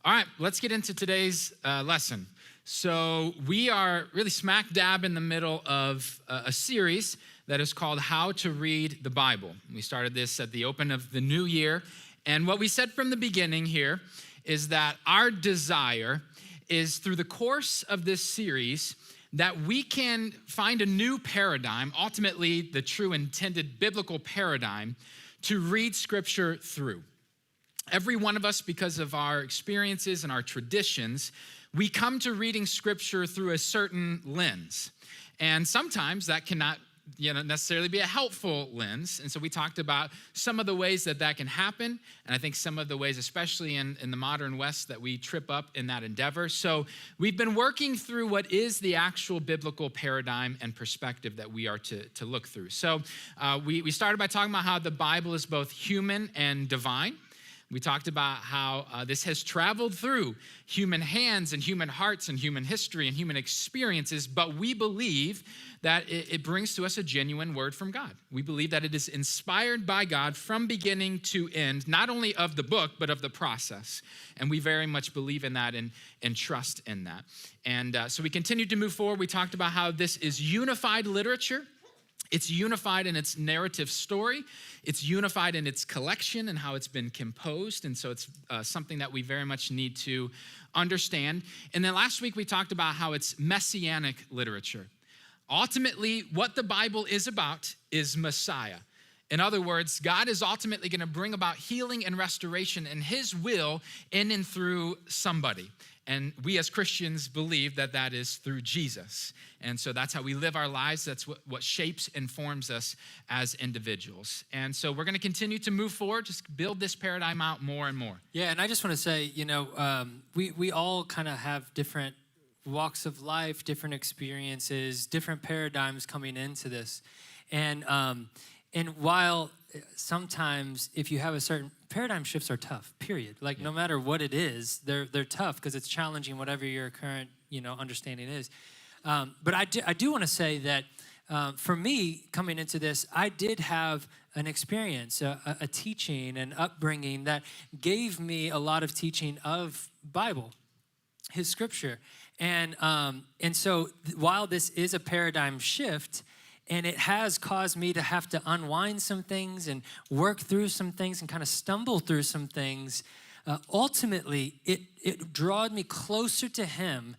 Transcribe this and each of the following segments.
All right, let's get into today's lesson. So we are really smack dab in the middle of a series that is called How to Read the Bible. We started this at the open of the new year. And what we said from the beginning here is that our desire is through the course of this series that we can find a new paradigm, ultimately the true intended biblical paradigm, to read Scripture through. Every one of us, because of our experiences and our traditions, we come to reading Scripture through a certain lens. And sometimes that cannot necessarily be a helpful lens. And so we talked about some of the ways that can happen. And I think some of the ways, especially in the modern West, that we trip up in that endeavor. So we've been working through what is the actual biblical paradigm and perspective that we are to look through. So we started by talking about how the Bible is both human and divine. We talked about how this has traveled through human hands and human hearts and human history and human experiences, but we believe that it brings to us a genuine word from God. We believe that it is inspired by God from beginning to end, not only of the book, but of the process. And we very much believe in that and trust in that. And so we continued to move forward. We talked about how this is unified literature. It's unified in its narrative story. It's unified in its collection and how it's been composed. And so it's something that we very much need to understand. And then last week we talked about how it's messianic literature. Ultimately, what the Bible is about is Messiah. In other words, God is ultimately going to bring about healing and restoration in his will in and through somebody. And we as Christians believe that is through Jesus. And so that's how we live our lives. That's what shapes and forms us as individuals. And so we're going to continue to move forward, just build this paradigm out more and more. Yeah, and I just want to say, we all kind of have different walks of life, different experiences, different paradigms coming into this. And while sometimes if you have a certain paradigm shifts are tough, period. No matter what it is, they're tough because it's challenging whatever your current, understanding is. But I do want to say that for me coming into this, I did have an experience, a teaching, an upbringing that gave me a lot of teaching of Bible, his scripture. And so while this is a paradigm shift, and it has caused me to have to unwind some things and work through some things and kind of stumble through some things. Ultimately, it drawed me closer to him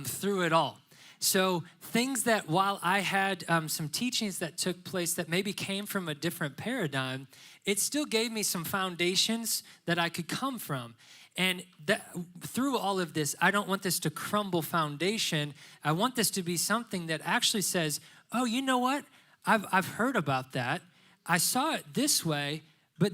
through it all. So things that while I had some teachings that took place that maybe came from a different paradigm, it still gave me some foundations that I could come from. And that, through all of this, I don't want this to crumble foundation. I want this to be something that actually says, oh, you know what? I've heard about that. I saw it this way, but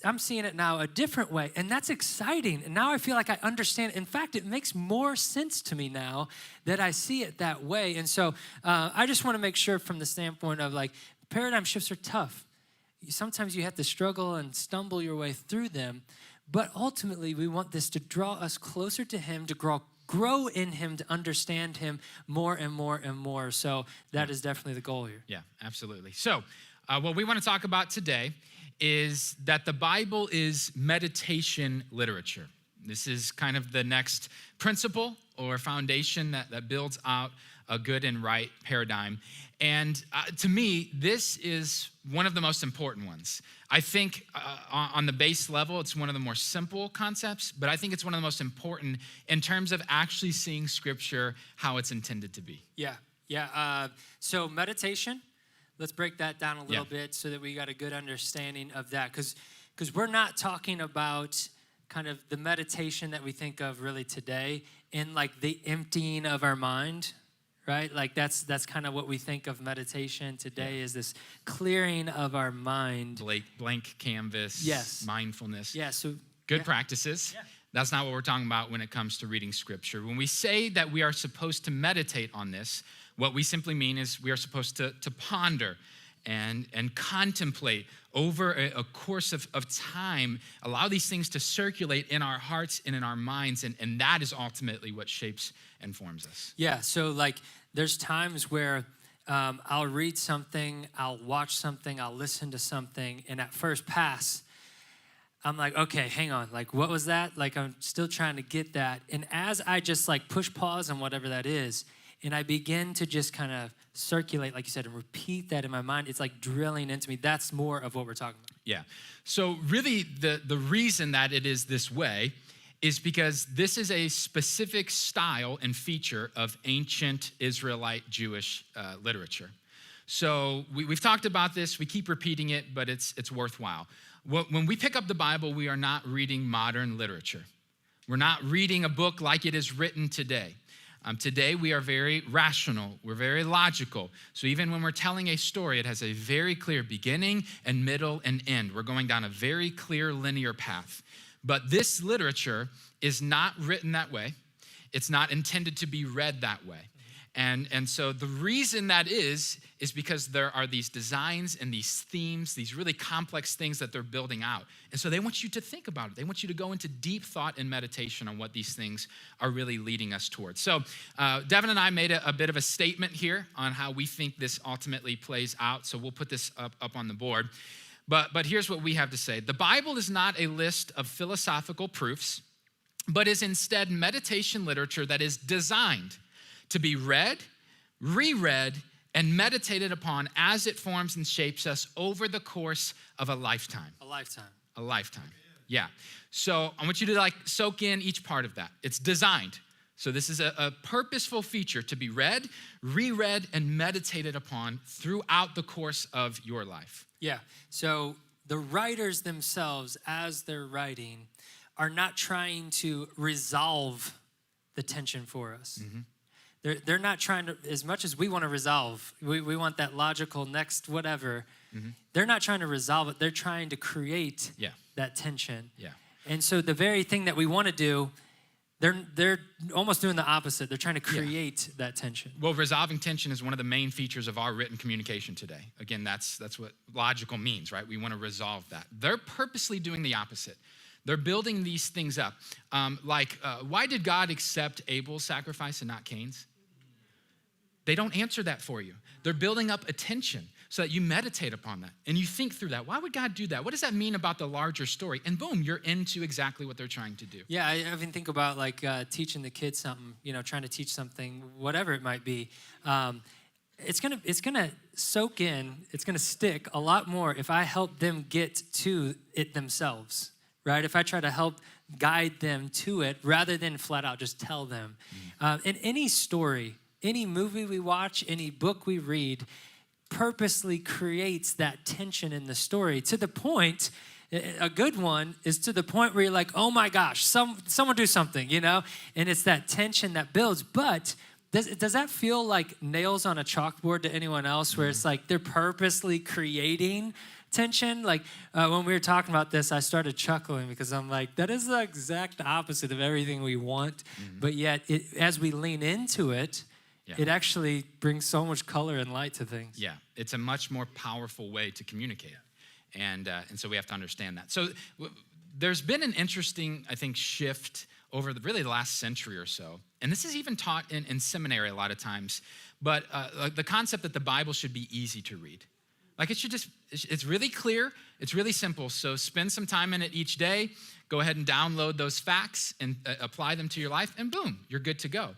I'm seeing it now a different way. And that's exciting. And now I feel like I understand. In fact, it makes more sense to me now that I see it that way. And so I just want to make sure from the standpoint of paradigm shifts are tough. Sometimes you have to struggle and stumble your way through them. But ultimately, we want this to draw us closer to him, to grow in him, to understand him more and more and more. So that is definitely the goal here. Yeah, absolutely. So what we want to talk about today is that the Bible is meditation literature. This is kind of the next principle or foundation that builds out a good and right paradigm. And to me, this is one of the most important ones. I think on the base level, it's one of the more simple concepts, but I think it's one of the most important in terms of actually seeing Scripture how it's intended to be. Yeah. So meditation, let's break that down a little bit so that we got a good understanding of that. Because we're not talking about kind of the meditation that we think of really today in the emptying of our mind, right? That's kind of what we think of meditation today is this clearing of our mind. Blank canvas, yes. Mindfulness. Yeah, so good practices. Yeah. That's not what we're talking about when it comes to reading Scripture. When we say that we are supposed to meditate on this, what we simply mean is we are supposed to ponder and contemplate over a course of time, allow these things to circulate in our hearts and in our minds, and that is ultimately what shapes and forms us. Yeah, so there's times where I'll read something, I'll watch something, I'll listen to something, and at first pass, I'm like, okay, hang on. Like, what was that? Like, I'm still trying to get that. And as I just like push pause on whatever that is, and I begin to just kind of circulate, like you said, and repeat that in my mind, it's like drilling into me. That's more of what we're talking about. Yeah. So really the reason that it is this way is because this is a specific style and feature of ancient Israelite Jewish literature. So we've talked about this, we keep repeating it, but it's worthwhile. When we pick up the Bible, we are not reading modern literature. We're not reading a book like it is written today. Today, we are very rational. We're very logical. So even when we're telling a story, it has a very clear beginning and middle and end. We're going down a very clear linear path. But this literature is not written that way. It's not intended to be read that way. And so the reason that is because there are these designs and these themes, these really complex things that they're building out. And so they want you to think about it. They want you to go into deep thought and meditation on what these things are really leading us towards. So Devin and I made a bit of a statement here on how we think this ultimately plays out. So we'll put this up on the board. But here's what we have to say. The Bible is not a list of philosophical proofs, but is instead meditation literature that is designed to be read, reread, and meditated upon as it forms and shapes us over the course of a lifetime. A lifetime. A lifetime, yeah. So I want you to like soak in each part of that. It's designed. So this is a purposeful feature to be read, reread, and meditated upon throughout the course of your life. Yeah, so the writers themselves, as they're writing, are not trying to resolve the tension for us. Mm-hmm. They're not trying to, as much as we want to resolve, we want that logical next whatever, mm-hmm. They're not trying to resolve it. They're trying to create that tension. Yeah. And so the very thing that we want to do, they're almost doing the opposite. They're trying to create that tension. Well, resolving tension is one of the main features of our written communication today. Again, that's what logical means, right? We want to resolve that. They're purposely doing the opposite. They're building these things up. Why did God accept Abel's sacrifice and not Cain's? They don't answer that for you. They're building up attention so that you meditate upon that and you think through that. Why would God do that? What does that mean about the larger story? And boom, you're into exactly what they're trying to do. Yeah, I even think about like teaching the kids something, trying to teach something, whatever it might be. It's gonna soak in, it's gonna stick a lot more if I help them get to it themselves, right? If I try to help guide them to it rather than flat out just tell them. In any story, any movie we watch, any book we read, purposely creates that tension in the story to the point, a good one is to the point where you're like, oh my gosh, someone do something, and it's that tension that builds. But does that feel like nails on a chalkboard to anyone else where it's like they're purposely creating tension? Like when we were talking about this, I started chuckling because I'm like, that is the exact opposite of everything we want. But yet, as we lean into it, it actually brings so much color and light to things. Yeah, it's a much more powerful way to communicate. And so we have to understand that. So there's been an interesting, I think, shift over the last century or so. And this is even taught in seminary a lot of times. But the concept that the Bible should be easy to read. Like it's really clear, it's really simple. So spend some time in it each day. Go ahead and download those facts and apply them to your life. And boom, you're good to go.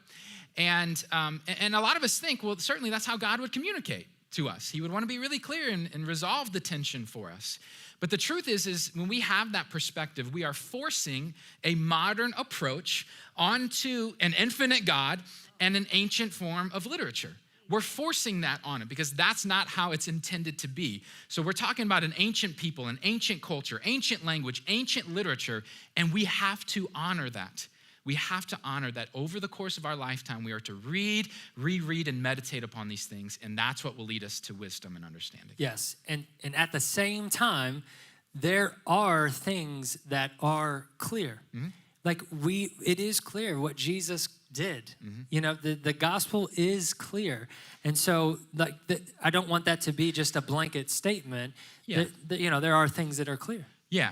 And a lot of us think, well, certainly that's how God would communicate to us. He would want to be really clear and resolve the tension for us. But the truth is when we have that perspective, we are forcing a modern approach onto an infinite God and an ancient form of literature. We're forcing that on it because that's not how it's intended to be. So we're talking about an ancient people, an ancient culture, ancient language, ancient literature, and we have to honor that. We have to honor that over the course of our lifetime, we are to read, reread, and meditate upon these things, and that's what will lead us to wisdom and understanding. Yes, and at the same time, there are things that are clear. Mm-hmm. Like it is clear what Jesus did. Mm-hmm. The gospel is clear. And so I don't want that to be just a blanket statement. Yeah. There are things that are clear. Yeah.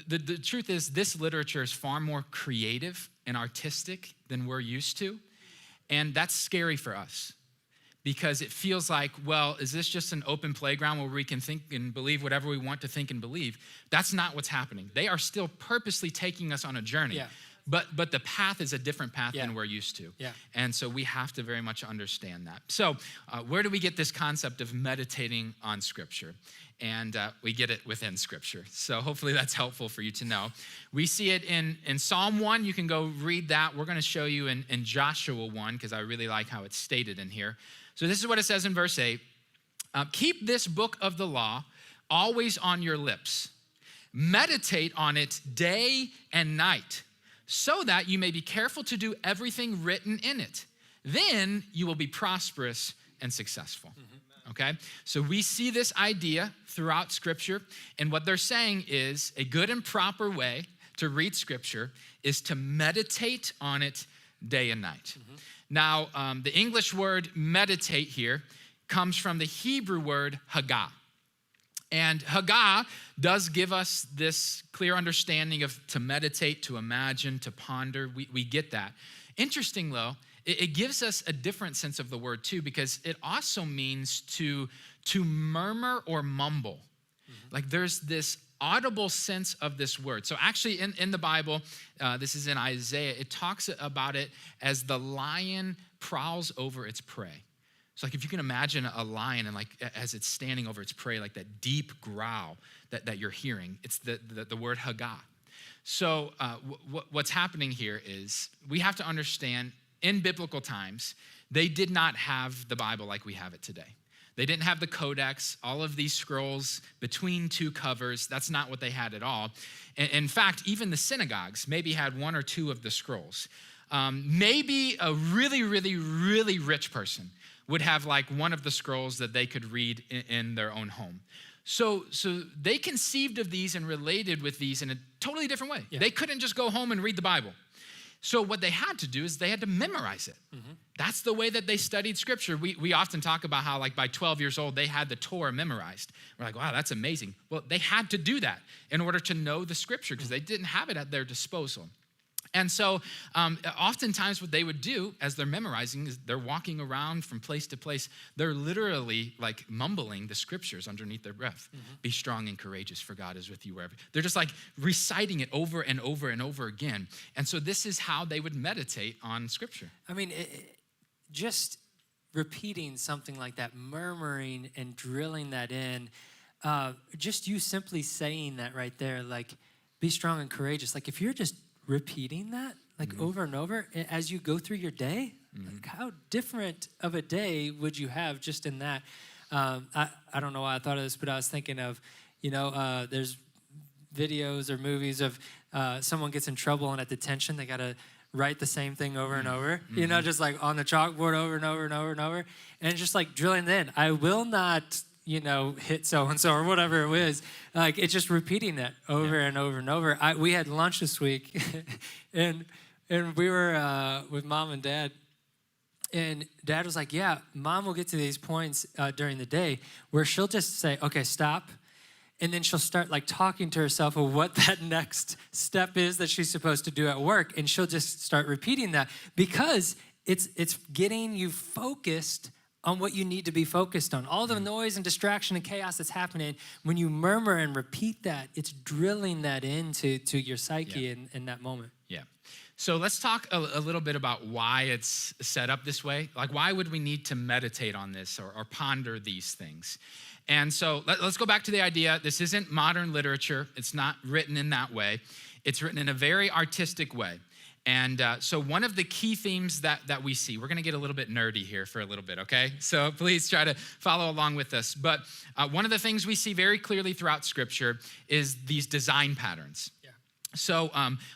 The truth is this literature is far more creative and artistic than we're used to. And that's scary for us because it feels like, well, is this just an open playground where we can think and believe whatever we want to think and believe? That's not what's happening. They are still purposely taking us on a journey. Yeah. But the path is a different path Yeah. than we're used to. Yeah. And so we have to very much understand that. So where do we get this concept of meditating on Scripture? And we get it within Scripture. So hopefully that's helpful for you to know. We see it in Psalm 1. You can go read that. We're going to show you in Joshua 1 because I really like how it's stated in here. So this is what it says in verse 8. Keep this book of the law always on your lips. Meditate on it day and night, so that you may be careful to do everything written in it. Then you will be prosperous and successful. Okay? So we see this idea throughout Scripture, and what they're saying is a good and proper way to read Scripture is to meditate on it day and night. Now, the English word meditate here comes from the Hebrew word hagah. And hagah does give us this clear understanding of to meditate, to imagine, to ponder. We get that. Interesting, though, it gives us a different sense of the word, too, because it also means to murmur or mumble. Like there's this audible sense of this word. So actually in the Bible, this is in Isaiah, it talks about it as the lion prowls over its prey. So like if you can imagine a lion and like as it's standing over its prey, like that deep growl that you're hearing, it's the word hagah. So what's happening here is we have to understand in biblical times, they did not have the Bible like we have it today. They didn't have the codex, all of these scrolls between two covers. That's not what they had at all. In fact, even the synagogues maybe had one or two of the scrolls. Maybe a really, really, really rich person would have like one of the scrolls that they could read in their own home. So they conceived of these and related with these in a totally different way. Yeah. They couldn't just go home and read the Bible. So what they had to do is they had to memorize it. That's the way that they studied Scripture. We often talk about how like by 12 years old, they had the Torah memorized. We're like, wow, that's amazing. Well, they had to do that in order to know the Scripture because they didn't have it at their disposal. And so oftentimes what they would do as they're memorizing is they're walking around from place to place. They're literally like mumbling the Scriptures underneath their breath. Be strong and courageous, for God is with you wherever. They're just like reciting it over and over and over again. And so this is how they would meditate on Scripture. I mean, just repeating something like that, murmuring and drilling that in, just you simply saying that right there, like be strong and courageous. Like if you're just repeating that like over and over as you go through your day, like how different of a day would you have just in that? I don't know why I thought of this, but I was thinking of, there's videos or movies of someone gets in trouble and at detention, they got to write the same thing over and over, just like on the chalkboard over and over and over and over. And just like drilling in, I will not hit so-and-so or whatever it was. Like, it's just repeating that over and over and over. We had lunch this week, and we were with Mom and Dad, and Dad was like, yeah, Mom will get to these points during the day where she'll just say, okay, stop, and then she'll start, like, talking to herself of what that next step is that she's supposed to do at work, and she'll just start repeating that because it's getting you focused on what you need to be focused on. All the noise and distraction and chaos that's happening, when you murmur and repeat that, it's drilling that into your psyche in that moment. Yeah. So let's talk a little bit about why it's set up this way. Like, why would we need to meditate on this or ponder these things? And so let's go back to the idea. This isn't modern literature. It's not written in that way. It's written in a very artistic way. And so one of the key themes that we see, we're going to get a little bit nerdy here for a little bit, okay? So please try to follow along with us. But one of the things we see very clearly throughout Scripture is these design patterns. Yeah. So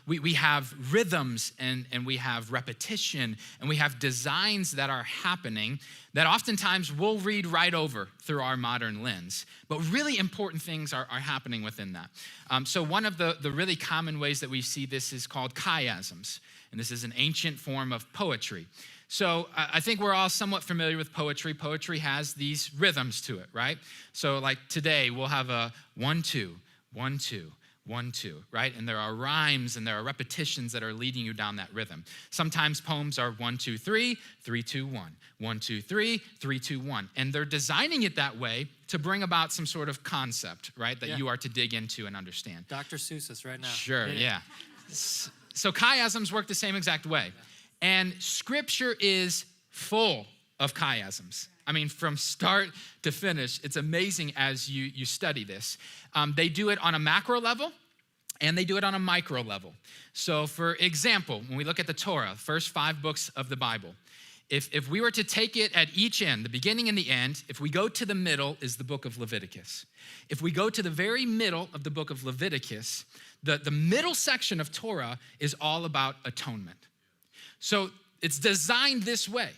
we have rhythms and we have repetition and we have designs that are happening that oftentimes we'll read right over through our modern lens. But really important things are happening within that. So one of the really common ways that we see this is called chiasms. And this is an ancient form of poetry. So I think we're all somewhat familiar with poetry. Poetry has these rhythms to it, right? So like today we'll have a 1, 2, 1, 2. 1, 2, right? And there are rhymes and there are repetitions that are leading you down that rhythm. Sometimes poems are 1, 2, 3, 3, 2, 1, 1, 2, 3, 3, 2, 1. And they're designing it that way to bring about some sort of concept, right, that you are to dig into and understand. Dr. Seuss right now. Sure, yeah. So chiasms work the same exact way. And Scripture is full of chiasms. I mean, from start to finish, it's amazing as you study this. They do it on a macro level, and they do it on a micro level. So for example, when we look at the Torah, first 5 books of the Bible, if we were to take it at each end, the beginning and the end, if we go to the middle is the book of Leviticus. If we go to the very middle of the book of Leviticus, the middle section of Torah is all about atonement. So it's designed this way,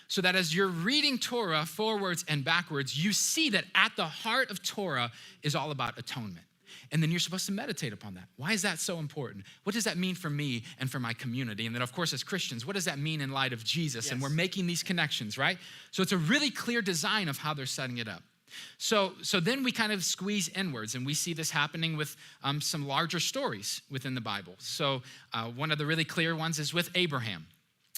so that as you're reading Torah forwards and backwards, you see that at the heart of Torah is all about atonement. And then you're supposed to meditate upon that. Why is that so important? What does that mean for me and for my community? And then, of course, as Christians, what does that mean in light of Jesus? Yes. And we're making these connections, right? So it's a really clear design of how they're setting it up. So then we kind of squeeze inwards, and we see this happening with some larger stories within the Bible. So one of the really clear ones is with Abraham.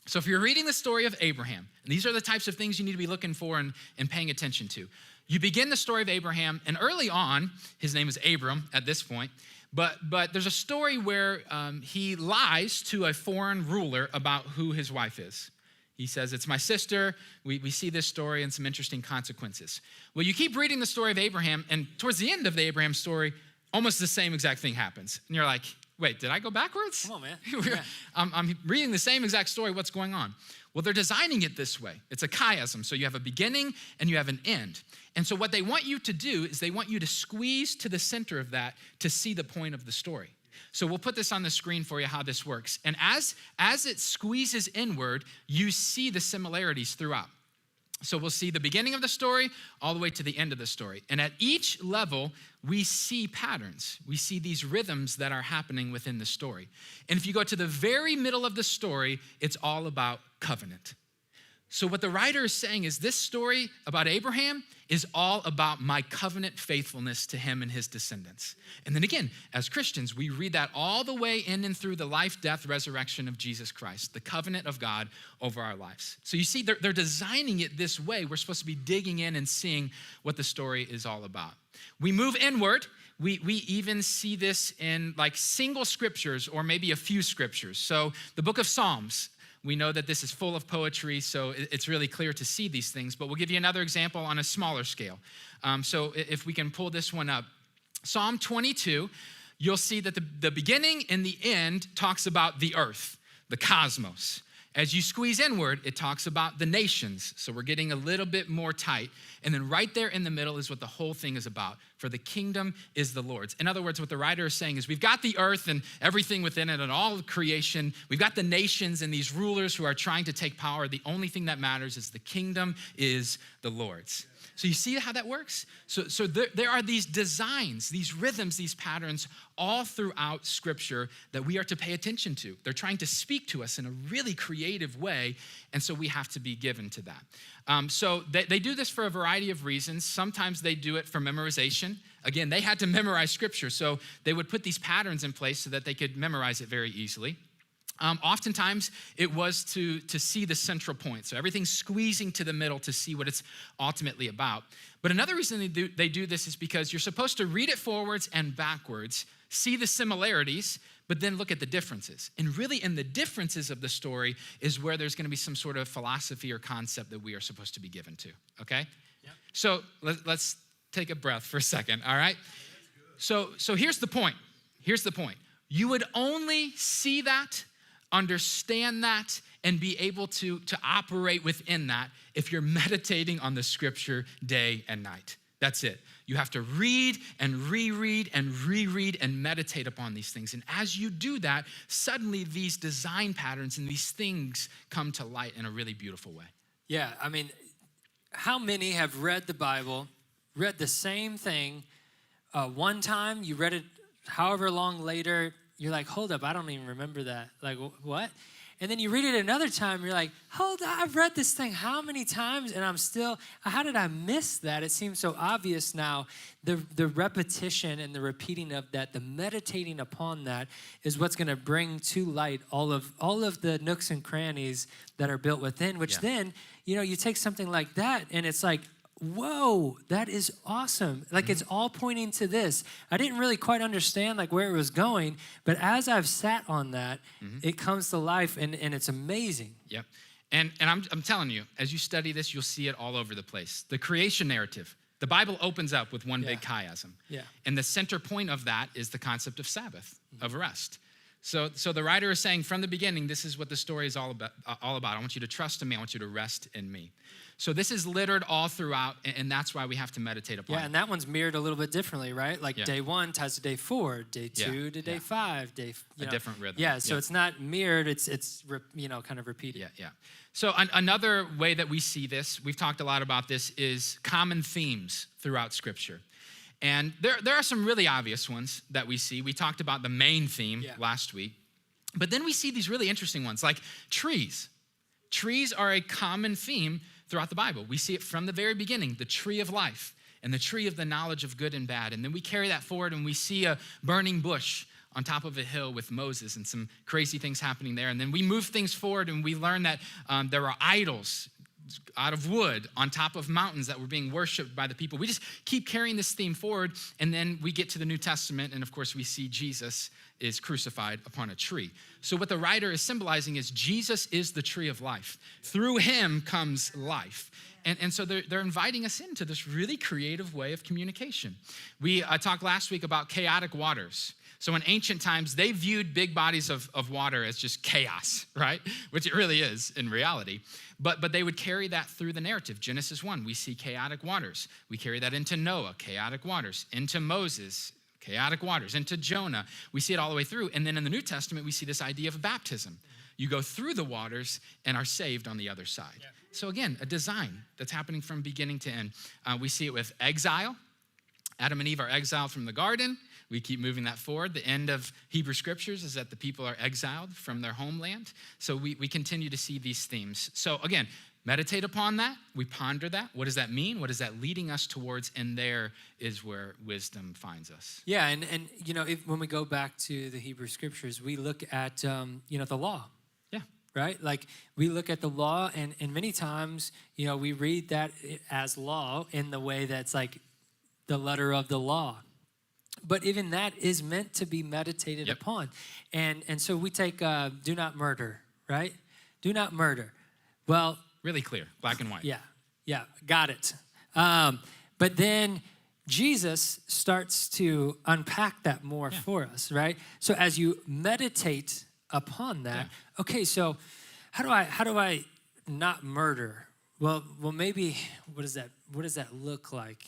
So if you're reading the story of Abraham, and these are the types of things you need to be looking for and paying attention to. You begin the story of Abraham, and early on, his name is Abram at this point, but there's a story where he lies to a foreign ruler about who his wife is. He says, it's my sister. We see this story and some interesting consequences. Well, you keep reading the story of Abraham, and towards the end of the Abraham story, almost the same exact thing happens. And you're like, wait, did I go backwards? Come on, man. Yeah. I'm reading the same exact story. What's going on? Well, they're designing it this way. It's a chiasm. So you have a beginning and you have an end. And so what they want you to do is they want you to squeeze to the center of that to see the point of the story. So we'll put this on the screen for you how this works. And as it squeezes inward, you see the similarities throughout. So we'll see the beginning of the story all the way to the end of the story. And at each level, we see patterns. We see these rhythms that are happening within the story. And if you go to the very middle of the story, it's all about covenant. So what the writer is saying is this story about Abraham is all about my covenant faithfulness to him and his descendants. And then again, as Christians, we read that all the way in and through the life, death, resurrection of Jesus Christ, the covenant of God over our lives. So you see, they're designing it this way. We're supposed to be digging in and seeing what the story is all about. We move inward. We even see this in like single scriptures or maybe a few scriptures. So the book of Psalms, we know that this is full of poetry, so it's really clear to see these things. But we'll give you another example on a smaller scale. So if we can pull this one up. Psalm 22, you'll see that the beginning and the end talks about the earth, the cosmos. As you squeeze inward, it talks about the nations. So we're getting a little bit more tight. And then right there in the middle is what the whole thing is about. For the kingdom is the Lord's. In other words, what the writer is saying is we've got the earth and everything within it and all of creation. We've got the nations and these rulers who are trying to take power. The only thing that matters is the kingdom is the Lord's. So you see how that works? So there are these designs, these rhythms, these patterns all throughout Scripture that we are to pay attention to. They're trying to speak to us in a really creative way, and so we have to be given to that. So they do this for a variety of reasons. Sometimes they do it for memorization. Again, they had to memorize Scripture, so they would put these patterns in place so that they could memorize it very easily. Oftentimes, it was to see the central point. So everything's squeezing to the middle to see what it's ultimately about. But another reason they do this is because you're supposed to read it forwards and backwards, see the similarities, but then look at the differences. And really, in the differences of the story is where there's going to be some sort of philosophy or concept that we are supposed to be given to, okay? Yep. So let's take a breath for a second, all right? So here's the point. Here's the point. You would only see that, understand that, and be able to operate within that if you're meditating on the Scripture day and night. That's it. You have to read and reread and reread and meditate upon these things. And as you do that, suddenly these design patterns and these things come to light in a really beautiful way. Yeah, I mean, how many have read the Bible, read the same thing one time, you read it however long later, you're like, hold up, I don't even remember that. Like, what? And then you read it another time, you're like, hold on, I've read this thing how many times, and how did I miss that? It seems so obvious now. The repetition and the repeating of that, the meditating upon that is what's going to bring to light all of the nooks and crannies that are built within, which then, you take something like that, and it's like, whoa, that is awesome. Like it's all pointing to this. I didn't really quite understand like where it was going, but as I've sat on that, it comes to life and it's amazing. Yep. And I'm telling you, as you study this, you'll see it all over the place. The creation narrative, the Bible opens up with one big chiasm. Yeah. And the center point of that is the concept of Sabbath, of rest. So the writer is saying from the beginning, this is what the story is all about. I want you to trust in me. I want you to rest in me. So this is littered all throughout, and that's why we have to meditate upon it. Yeah, and that one's mirrored a little bit differently, right? Like day 1 ties to day 4, day 2 to day 5, a different rhythm. Yeah, so it's not mirrored, it's kind of repeated. Yeah. So another way that we see this, we've talked a lot about this, is common themes throughout Scripture. And there are some really obvious ones that we see. We talked about the main theme last week. But then we see these really interesting ones, like trees. Trees are a common theme throughout the Bible. We see it from the very beginning, the tree of life and the tree of the knowledge of good and bad. And then we carry that forward and we see a burning bush on top of a hill with Moses and some crazy things happening there. And then we move things forward and we learn that there are idols out of wood on top of mountains that were being worshiped by the people. We just keep carrying this theme forward, and then we get to the New Testament, and of course we see Jesus is crucified upon a tree. So what the writer is symbolizing is Jesus is the tree of life. Through him comes life. And so they're inviting us into this really creative way of communication. We talked last week about chaotic waters. So in ancient times, they viewed big bodies of water as just chaos, right? Which it really is in reality. But they would carry that through the narrative. Genesis 1, we see chaotic waters. We carry that into Noah, chaotic waters. Into Moses, chaotic waters. Into Jonah, we see it all the way through. And then in the New Testament, we see this idea of baptism. You go through the waters and are saved on the other side. Yeah. So again, a design that's happening from beginning to end. We see it with exile. Adam and Eve are exiled from the garden. We keep moving that forward. The end of Hebrew scriptures is that the people are exiled from their homeland. So we continue to see these themes. So again, meditate upon that. We ponder that. What does that mean? What is that leading us towards? And there is where wisdom finds us. Yeah, and when we go back to the Hebrew scriptures, we look at, the law. Yeah. Right? Like we look at the law, and many times, we read that as law in the way that's like the letter of the law. But even that is meant to be meditated upon. And so we take do not murder, right? Do not murder. Well, really clear, black and white. Yeah, got it. But then Jesus starts to unpack that more for us, right? So as you meditate upon that, okay, so how do I not murder? Well, maybe what does that look like?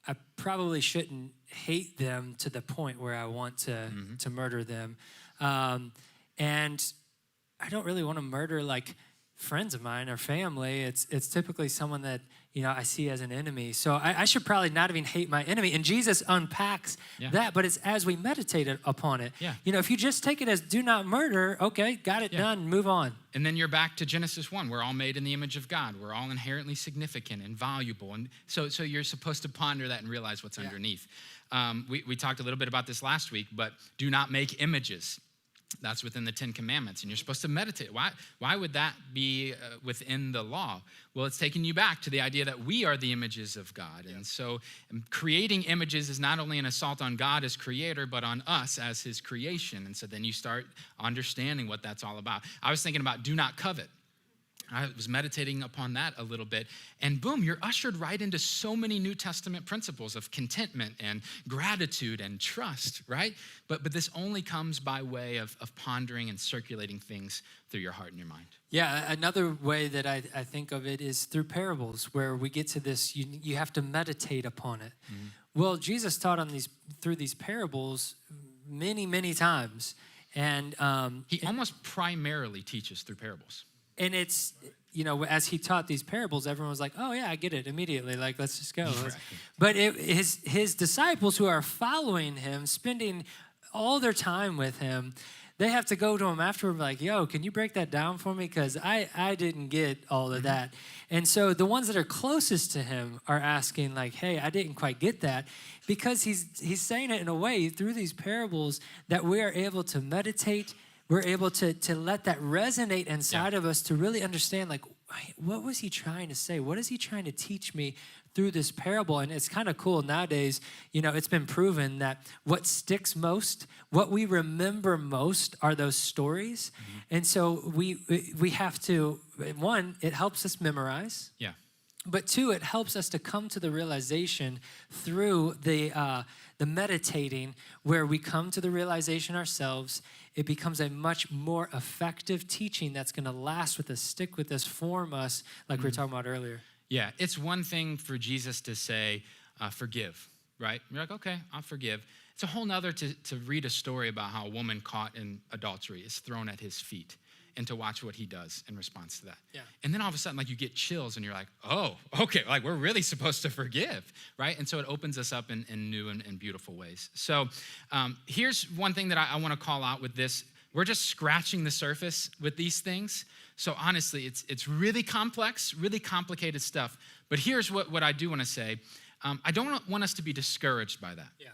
I probably shouldn't hate them to the point where I want to murder them. And I don't really want to murder like friends of mine or family. It's typically someone that, I see as an enemy. So I should probably not even hate my enemy. And Jesus unpacks that, but it's as we meditate upon it. Yeah. If you just take it as do not murder, okay, got it done, move on. And then you're back to Genesis 1. We're all made in the image of God. We're all inherently significant and valuable. And so you're supposed to ponder that and realize what's underneath. We talked a little bit about this last week, but do not make images. That's within the 10 Commandments, and you're supposed to meditate. Why would that be within the law? Well, it's taking you back to the idea that we are the images of God. And so creating images is not only an assault on God as creator, but on us as his creation. And so then you start understanding what that's all about. I was thinking about do not covet. I was meditating upon that a little bit, and boom, you're ushered right into so many New Testament principles of contentment and gratitude and trust, right? But this only comes by way of pondering and circulating things through your heart and your mind. Yeah, another way that I think of it is through parables, where we get to this, you have to meditate upon it. Mm-hmm. Well, Jesus taught through these parables many, many times. And he almost primarily teaches through parables. And it's, as he taught these parables, everyone was like, oh, yeah, I get it immediately. Like, let's just go. Right. But his disciples who are following him, spending all their time with him, they have to go to him afterward like, yo, can you break that down for me? Because I didn't get all of that. And so the ones that are closest to him are asking like, hey, I didn't quite get that, because he's saying it in a way through these parables that we are able to meditate. We're able to let that resonate inside of us, to really understand, like, what was he trying to say? What is he trying to teach me through this parable? And it's kind of cool nowadays, it's been proven that what sticks most, what we remember most are those stories. And so we have to, one, it helps us memorize. Yeah. But two, it helps us to come to the realization through the meditating, where we come to the realization ourselves. It becomes a much more effective teaching that's going to last with us, stick with us, form us, like we were talking about earlier. Yeah, it's one thing for Jesus to say, forgive, right? You're like, okay, I'll forgive. It's a whole nother to read a story about how a woman caught in adultery is thrown at his feet, and to watch what he does in response to that. Yeah. And then all of a sudden, like, you get chills and you're like, oh, okay, like, we're really supposed to forgive, right? And so it opens us up in new and beautiful ways. So here's one thing that I want to call out with this. We're just scratching the surface with these things. So honestly, it's really complex, really complicated stuff. But here's what I do want to say. I don't want us to be discouraged by that. Yeah.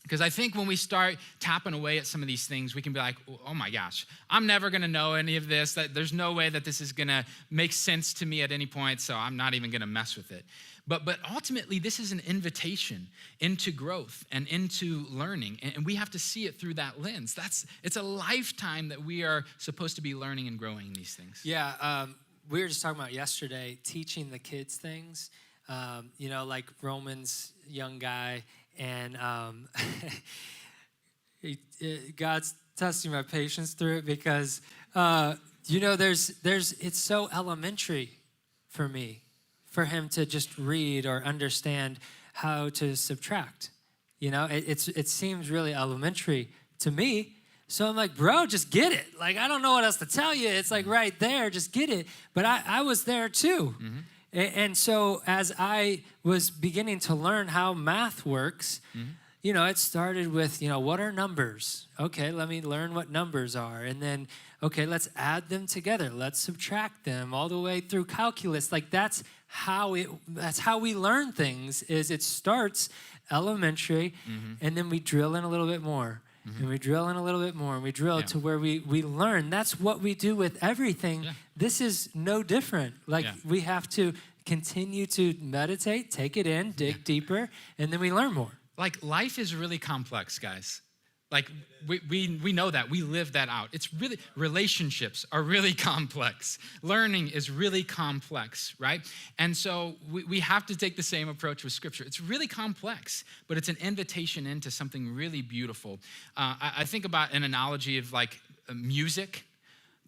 Because I think when we start tapping away at some of these things, we can be like, oh my gosh, I'm never going to know any of this. There's no way that this is going to make sense to me at any point, so I'm not even going to mess with it. But ultimately, this is an invitation into growth and into learning, and we have to see it through that lens. It's a lifetime that we are supposed to be learning and growing in these things. Yeah, we were just talking about yesterday, teaching the kids things. Like Roman's young guy, and God's testing my patience through it, because it's so elementary for me, for him to just read or understand how to subtract. It seems really elementary to me. So I'm like, bro, just get it. Like, I don't know what else to tell you. It's like right there, just get it. But I was there too. Mm-hmm. And so as I was beginning to learn how math works, it started with, what are numbers? Okay, let me learn what numbers are. And then, okay, let's add them together. Let's subtract them all the way through calculus. Like, that's how we learn things. Is it starts elementary, and then we drill in a little bit more. And we drill in a little bit more, and we drill to where we learn. That's what we do with everything. Yeah. This is no different. Like, we have to continue to meditate, take it in, dig deeper, and then we learn more. Like, life is really complex, guys. Like, we know that. We live that out. It's really, relationships are really complex. Learning is really complex, right? And so we have to take the same approach with Scripture. It's really complex, but it's an invitation into something really beautiful. I think about an analogy of, like, music.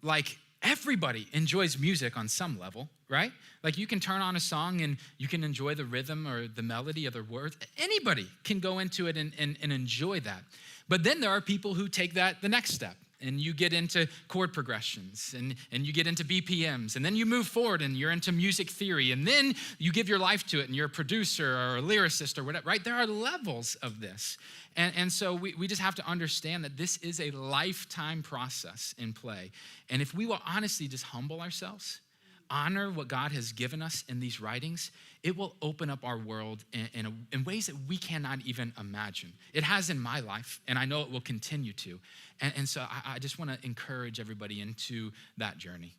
Like, everybody enjoys music on some level, right? Like, you can turn on a song and you can enjoy the rhythm or the melody or the words. Anybody can go into it and enjoy that. But then there are people who take that the next step, and you get into chord progressions, and you get into BPMs, and then you move forward and you're into music theory, and then you give your life to it, and you're a producer or a lyricist or whatever, right? There are levels of this. And so we just have to understand that this is a lifetime process in play. And if we will honestly just humble ourselves, honor what God has given us in these writings, it will open up our world in ways that we cannot even imagine. It has in my life, and I know it will continue to. And so I just want to encourage everybody into that journey.